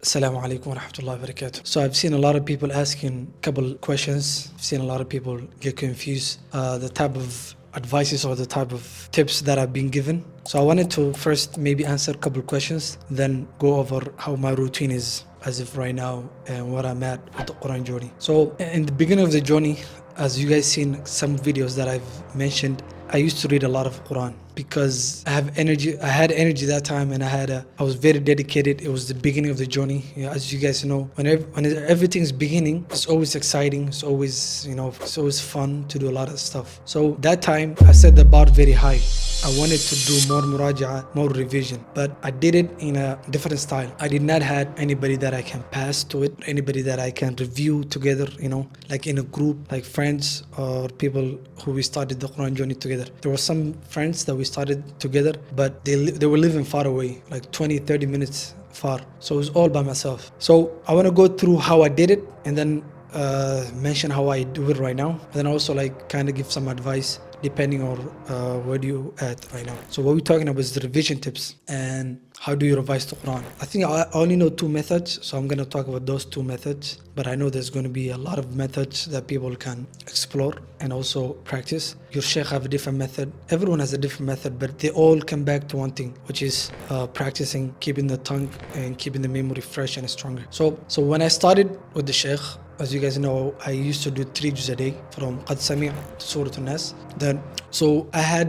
Assalamu alaikum wa rahmatullahi wa barakatuh. So I've seen a lot of people asking a couple questions. I've seen a lot of people get confused. The type of advices or the type of tips that I've been given. So I wanted to first maybe answer a couple questions, then go over how my routine is as if right now and where I'm at with the Quran journey. So in the beginning of the journey, as you guys seen some videos that I've mentioned, I used to read a lot of Quran because I have energy. I had energy that time, and I was very dedicated. It was the beginning of the journey. As you guys know, when everything's beginning, it's always exciting. It's always it's always fun to do a lot of stuff. So that time, I set the bar very high. I wanted to do more muraja'a, more revision, but I did it in a different style. I did not have anybody that I can pass to it, anybody that I can review together, like in a group, like friends or people who we started the Quran journey together. There were some friends that we started together, but they were living far away, like 20, 30 minutes far. So it was all by myself. So I want to go through how I did it and then mention how I do it right now. And then also like kind of give some advice depending on where you at right now. So what we're talking about is the revision tips and how do you revise the Quran. I think I only know two methods, so I'm going to talk about those two methods, but I know there's going to be a lot of methods that people can explore and also practice. Your sheikh have a different method, everyone has a different method, but they all come back to one thing, which is practicing, keeping the tongue and keeping the memory fresh and stronger. So when I started with the sheikh, as you guys know, I used to do 3 juz a day from Qad Sami' to Surah An-Nas. Then, so I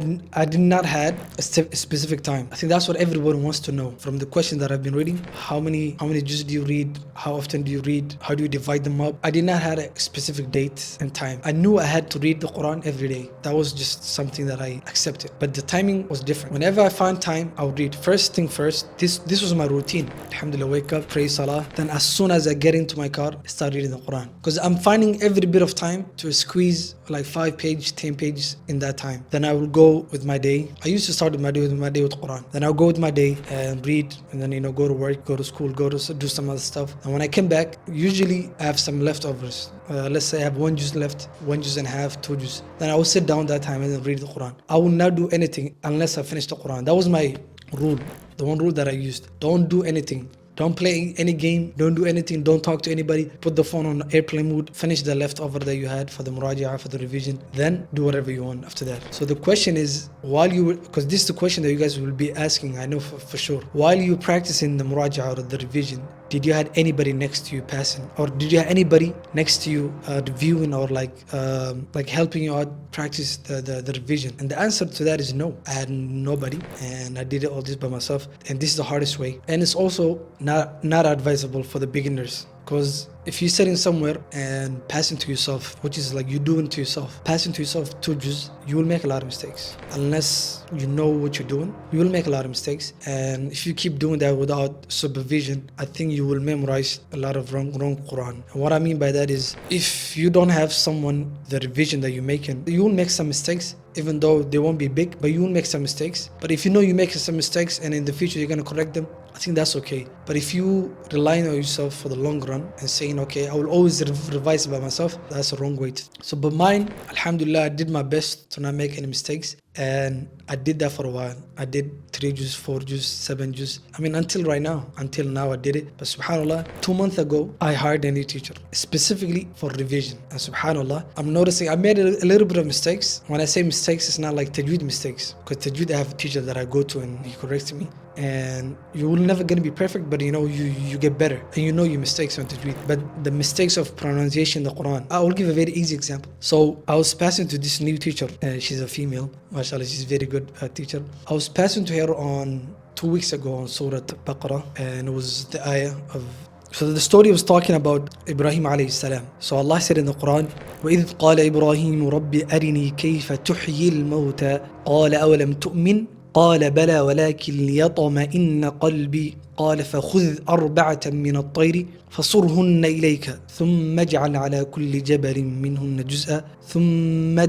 did not had a specific time. I think that's what everyone wants to know from the questions that I've been reading. How many juz do you read? How often do you read? How do you divide them up? I did not have a specific date and time. I knew I had to read the Quran every day. That was just something that I accepted. But the timing was different. Whenever I find time, I would read. First thing first, this was my routine. Alhamdulillah, wake up, pray salah. Then as soon as I get into my car, I start reading the Quran. Because I'm finding every bit of time to squeeze like 5 pages, 10 pages in that time. Then I will go with my day. I used to start with my day with Quran. Then I'll go with my day and read, and then go to work, go to school, do some other stuff. And when I come back, usually I have some leftovers. Let's say I have 1 juz left, 1 juz and a half, 2 juz. Then I will sit down that time and then read the Quran. I will not do anything unless I finish the Quran. That was my rule, the one rule that I used. Don't do anything. Don't play any game, don't do anything, don't talk to anybody, put the phone on airplane mode, finish the leftover that you had for the muraja'a, for the revision, then do whatever you want after that. So the question is, because this is the question that you guys will be asking, I know for sure, while you practicing the muraja'a or the revision, did you have anybody next to you passing, or did you have anybody next to you reviewing or like helping you out practice the revision? And the answer to that is no. I had nobody, and I did all this by myself, and this is the hardest way. And it's also not advisable for the beginners, because if you're sitting somewhere and passing to yourself, which is like you doing to yourself, passing to yourself 2 juz, you will make a lot of mistakes. Unless you know what you're doing, you will make a lot of mistakes. And if you keep doing that without supervision, I think you will memorize a lot of wrong Quran. And what I mean by that is, if you don't have someone, the revision that you're making, you will make some mistakes, even though they won't be big, but you will make some mistakes. But if you know you're making some mistakes and in the future you're going to correct them, I think that's okay. But if you rely on yourself for the long run and saying, okay, I will always revise by myself, that's the wrong way. So, but mine, alhamdulillah, I did my best to not make any mistakes. And I did that for a while. I did 3 juz, 4 juz, 7 juz. I mean, until now I did it. But subhanAllah, 2 months ago, I hired a new teacher, specifically for revision. And subhanAllah, I'm noticing I made a little bit of mistakes. When I say mistakes, it's not like tajweed mistakes. Because tajweed, I have a teacher that I go to and he corrects me. And you will never gonna be perfect, but you get better, and your mistakes on tajweed. But the mistakes of pronunciation, the Quran, I will give a very easy example. So I was passing to this new teacher, she's a female, mashallah, she's a very good teacher. I was passing to her on 2 weeks ago on Surah Baqarah, and it was the ayah of. So the story was talking about Ibrahim alayhi salam. So Allah said in the Quran, وَإِذْ قَالَ إِبْرَاهِيمُ رَبِّ أَرِنِي كَيْفَ تُحْيِي الْمَوْتَى قَالَ أَوَلَمْ تُؤْمِنْ قال بلى ولكن ليطمئن قلبي قال فخذ 4 من الطير فصرهن إليك ثم اجعل على كل جبل منهن جزءا ثم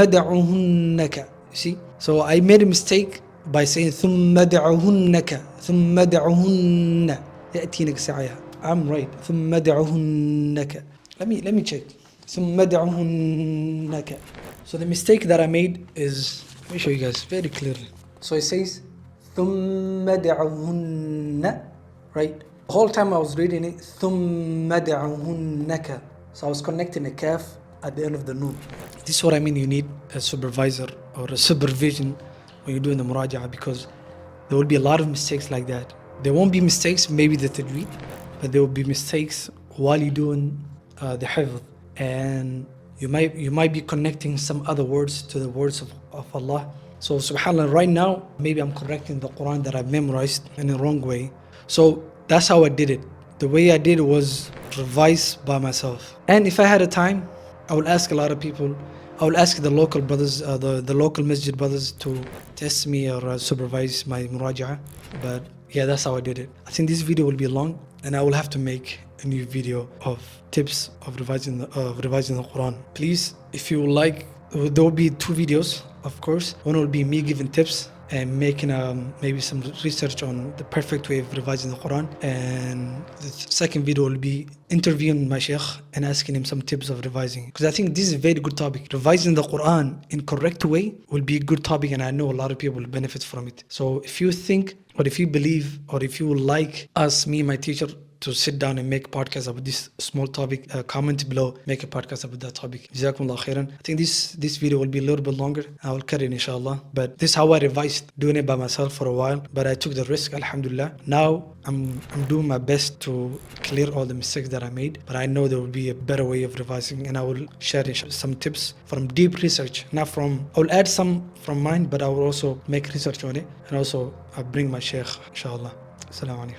دعهنك. See? So I made a mistake by saying ثم دعهنك يأتينك سعيها. I'm right. ثم دعهنك. Let me check. ثم دعهنك. So the mistake that I made is, let me show you guys very clearly. So it says ثم دعهن right? The whole time I was reading it, ثُمَّ دَعُهُنَّكَ. So I was connecting a kaf at the end of the noon. This is what I mean, you need a supervisor or a supervision when you're doing the muraja'ah, because there will be a lot of mistakes like that. There won't be mistakes, maybe the tajweed, but there will be mistakes while you're doing the hifz. And you might be connecting some other words to the words of Allah. So subhanAllah, right now, maybe I'm correcting the Quran that I've memorized in the wrong way. So that's how I did it. The way I did it was revise by myself. And if I had a time, I would ask a lot of people. I will ask the local brothers, the local masjid brothers to test me or supervise my muraja'ah. But yeah, that's how I did it. I think this video will be long, and I will have to make a new video of tips of revising the Quran. Please, if you like, there will be 2 videos, of course. One will be me giving tips and making maybe some research on the perfect way of revising the Quran. And the second video will be interviewing my sheikh and asking him some tips of revising. Because I think this is a very good topic. Revising the Quran in correct way will be a good topic, and I know a lot of people will benefit from it. So if you think, or if you believe, or if you would like us, me and my teacher, to sit down and make a podcast about this small topic, comment below, make a podcast about that topic. Jazakumullah khairan. I think this video will be a little bit longer. I will cut it inshallah. But this is how I revised, doing it by myself for a while. But I took the risk, alhamdulillah. Now I'm doing my best to clear all the mistakes that I made. But I know there will be a better way of revising, and I will share some tips from deep research. I will add some from mine, but I will also make research on it. And also I'll bring my sheikh, inshallah. Assalamu alaikum.